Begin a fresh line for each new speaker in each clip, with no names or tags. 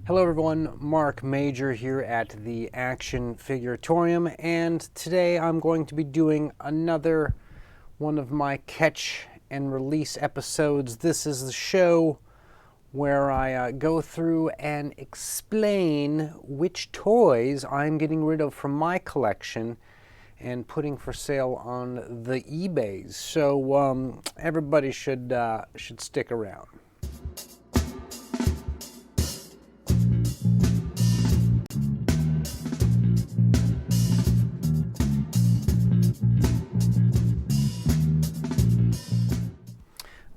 Hello everyone, Mark Major here at the Action Figuratorium, and today I'm going to be doing another one of my catch and release episodes. This is the show where I go through and explain which toys I'm getting rid of from my collection and putting for sale on the eBays. So everybody should stick around.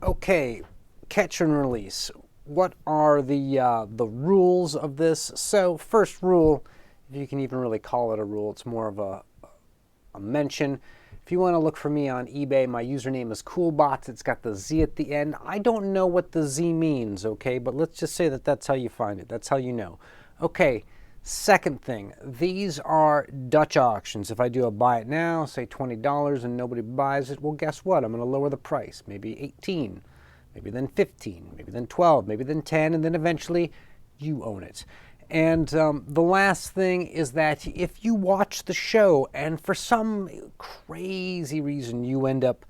Okay, catch and release. What are the rules of this? So first rule, if you can even really call it a rule, it's more of a mention. If you want to look for me on eBay, my username is Coolbots. It's got the Z at the end. I don't know what the Z means, okay, but let's just say that that's how you find it. That's how you know. Okay, second thing, these are Dutch auctions. If I do a buy it now, say $20, and nobody buys it, well, guess what? I'm going to lower the price, maybe 18, maybe then 15, maybe then 12, maybe then 10, and then eventually you own it. And the last thing is that if you watch the show and for some crazy reason you end up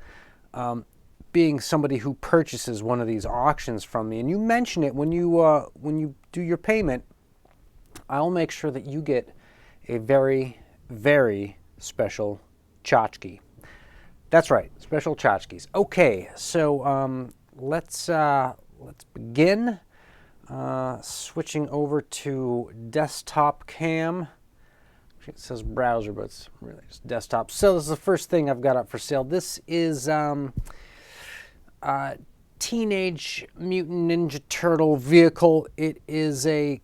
being somebody who purchases one of these auctions from me, and you mention it when you do your payment, I'll make sure that you get a very, very special tchotchke. That's right, special tchotchkes. Okay, so let's begin. Switching over to desktop cam. It says browser, but it's really just desktop. So this is the first thing I've got up for sale. This is Teenage Mutant Ninja Turtle vehicle. It is a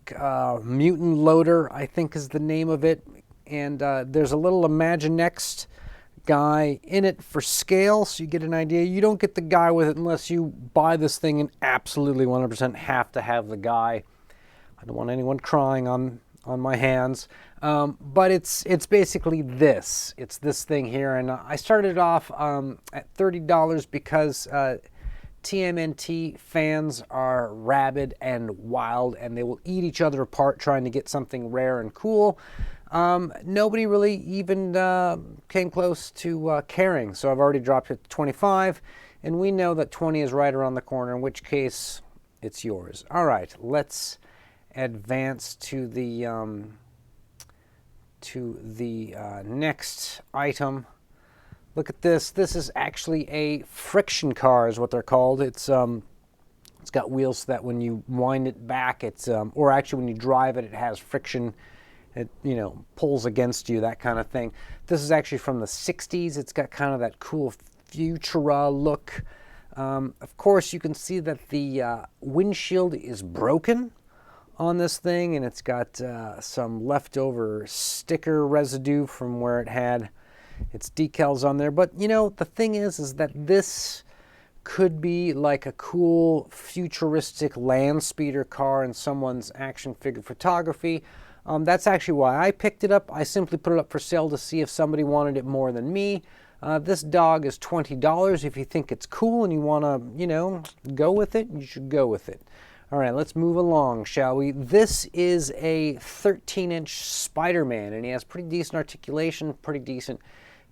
mutant loader, I think is the name of it. And there's a little Imaginext guy in it for scale, so you get an idea. You don't get the guy with it unless you buy this thing and absolutely 100% have to have the guy. I don't want anyone crying on my hands. But it's basically this. It's this thing here. And I started off at $30 because TMNT fans are rabid and wild, and they will eat each other apart trying to get something rare and cool. Nobody really even came close to caring, so I've already dropped it to 25, and we know that 20 is right around the corner, in which case it's yours. All right, let's advance to the next item. Look at this. This is actually a friction car, is what they're called. It's got wheels so that when you wind it back, it's or actually when you drive it, it has friction. It, pulls against you, that kind of thing. This is actually from the 60s. It's got kind of that cool Futura look. Of course, you can see that the windshield is broken on this thing, and it's got some leftover sticker residue from where it had its decals on there. But, the thing is that this could be like a cool futuristic land speeder car in someone's action figure photography. That's actually why I picked it up. I simply put it up for sale to see if somebody wanted it more than me. This dog is $20. If you think it's cool and you want to, go with it, you should go with it. All right, let's move along, shall we? This is a 13-inch Spider-Man, and he has pretty decent articulation, pretty decent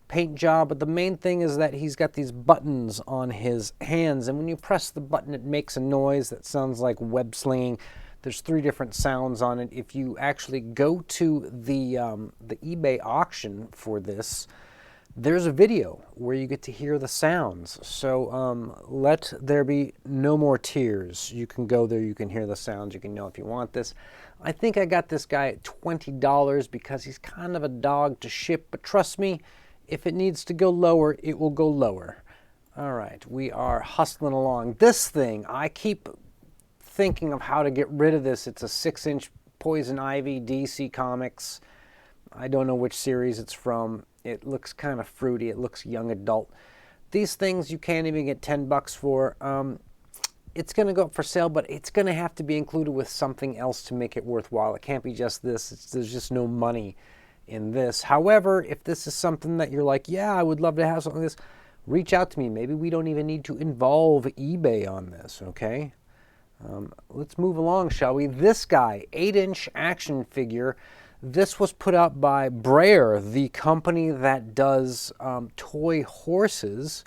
paint job, but the main thing is that he's got these buttons on his hands, and when you press the button, it makes a noise that sounds like web slinging. There's 3 different sounds on it. If you actually go to the eBay auction for this, there's a video where you get to hear the sounds. So let there be no more tears. You can go there, you can hear the sounds, you can know if you want this. I think I got this guy at $20 because he's kind of a dog to ship, but trust me, if it needs to go lower, it will go lower. All right, we are hustling along. This thing, I keep thinking of how to get rid of this. It's a 6-inch Poison Ivy DC Comics. I don't know which series it's from. It looks kind of fruity. It looks young adult. These things you can't even get $10 for. It's going to go up for sale, but it's going to have to be included with something else to make it worthwhile. It can't be just this. There's just no money in this. However, if this is something that you're like, yeah, I would love to have something like this, reach out to me. Maybe we don't even need to involve eBay on this, okay? Let's move along, shall we? This guy, 8-inch action figure. This was put out by Breyer, the company that does toy horses.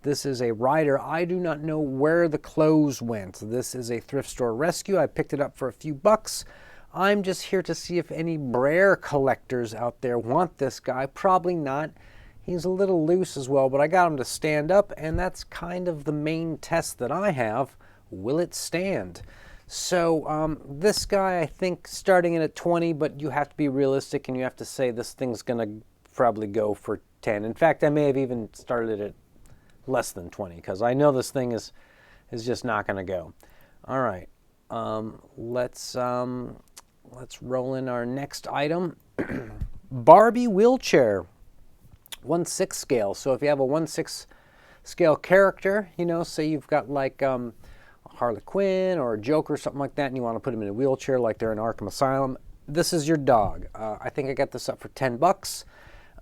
This is a rider. I do not know where the clothes went. This is a thrift store rescue. I picked it up for a few bucks. I'm just here to see if any Breyer collectors out there want this guy. Probably not. He's a little loose as well, but I got him to stand up, and that's kind of the main test that I have. Will it stand? So this guy, I think, starting in at 20, but you have to be realistic and you have to say this thing's going to probably go for 10. In fact, I may have even started at less than 20 because I know this thing is just not going to go. All right, let's roll in our next item. Barbie wheelchair, 1/6 scale. So if you have a 1/6 scale character, you know, say you've got like Harley Quinn or a Joker or something like that, and you want to put them in a wheelchair like they're in Arkham Asylum, this is your dog. I think I got this up for 10 bucks.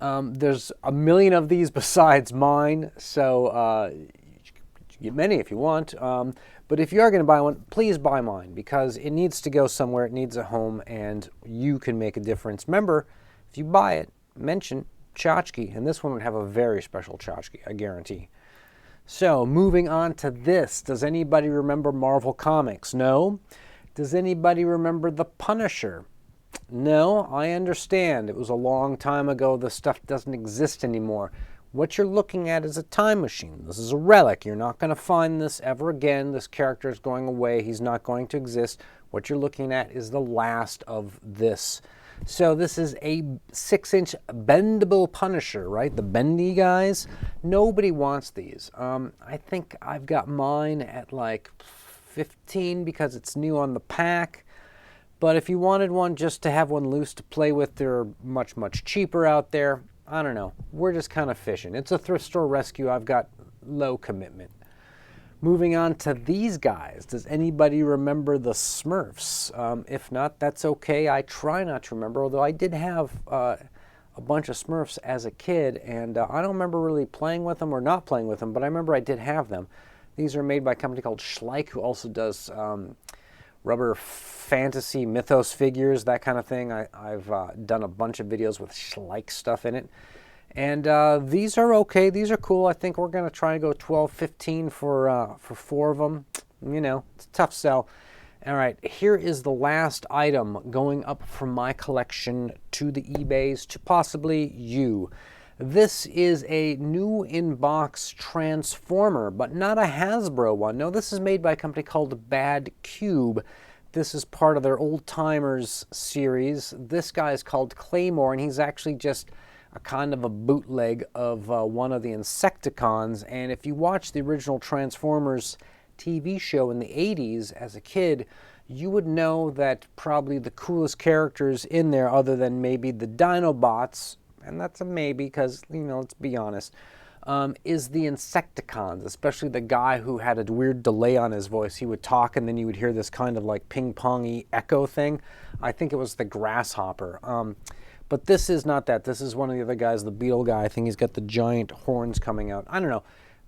There's a million of these besides mine, so you can get many if you want. But if you are going to buy one, please buy mine because it needs to go somewhere. It needs a home, and you can make a difference. Remember, if you buy it, mention tchotchke, and this one would have a very special tchotchke, I guarantee. So, moving on to this. Does anybody remember Marvel Comics? No. Does anybody remember The Punisher? No, I understand. It was a long time ago. This stuff doesn't exist anymore. What you're looking at is a time machine. This is a relic. You're not going to find this ever again. This character is going away. He's not going to exist. What you're looking at is the last of this. So this is a 6-inch bendable Punisher, right? The bendy guys. Nobody wants these. I think I've got mine at like 15 because it's new on the pack. But if you wanted one just to have one loose to play with, they're much, much cheaper out there. I don't know. We're just kind of fishing. It's a thrift store rescue. I've got low commitment. Moving on to these guys. Does anybody remember the Smurfs? If not, that's okay. I try not to remember, although I did have a bunch of Smurfs as a kid, and I don't remember really playing with them or not playing with them, but I remember I did have them. These are made by a company called Schleich, who also does rubber fantasy mythos figures, that kind of thing. I've done a bunch of videos with Schleich stuff in it. And these are okay. These are cool. I think we're going to try and go 12, 15 for 4 of them. You know, it's a tough sell. All right, here is the last item going up from my collection to the eBays to possibly you. This is a new in-box Transformer, but not a Hasbro one. No, this is made by a company called Bad Cube. This is part of their Old Timers series. This guy is called Claymore, and he's actually just a kind of a bootleg of one of the Insecticons. And if you watch the original Transformers TV show in the 80s as a kid, you would know that probably the coolest characters in there, other than maybe the Dinobots, and that's a maybe because, you know, let's be honest, is the Insecticons, especially the guy who had a weird delay on his voice. He would talk and then you would hear this kind of like ping-pongy echo thing. I think it was the Grasshopper. But this is not that. This is one of the other guys, the Beetle guy. I think he's got the giant horns coming out. I don't know.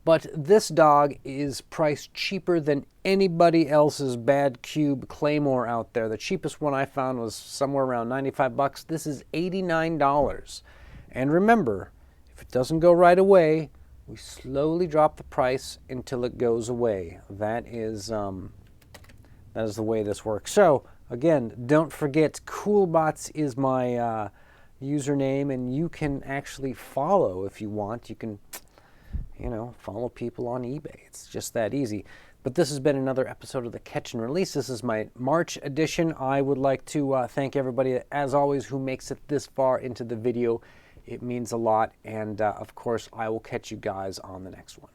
But this dog is priced cheaper than anybody else's Bad Cube Claymore out there. The cheapest one I found was somewhere around 95 bucks. This is $89. And remember, if it doesn't go right away, we slowly drop the price until it goes away. That is the way this works. So, again, don't forget, Coolbots is my username, and you can actually follow if you want. You can, you know, follow people on eBay. It's just that easy. But this has been another episode of the Catch and Release. This is my March edition. I would like to thank everybody, as always, who makes it this far into the video. It means a lot. And, of course, I will catch you guys on the next one.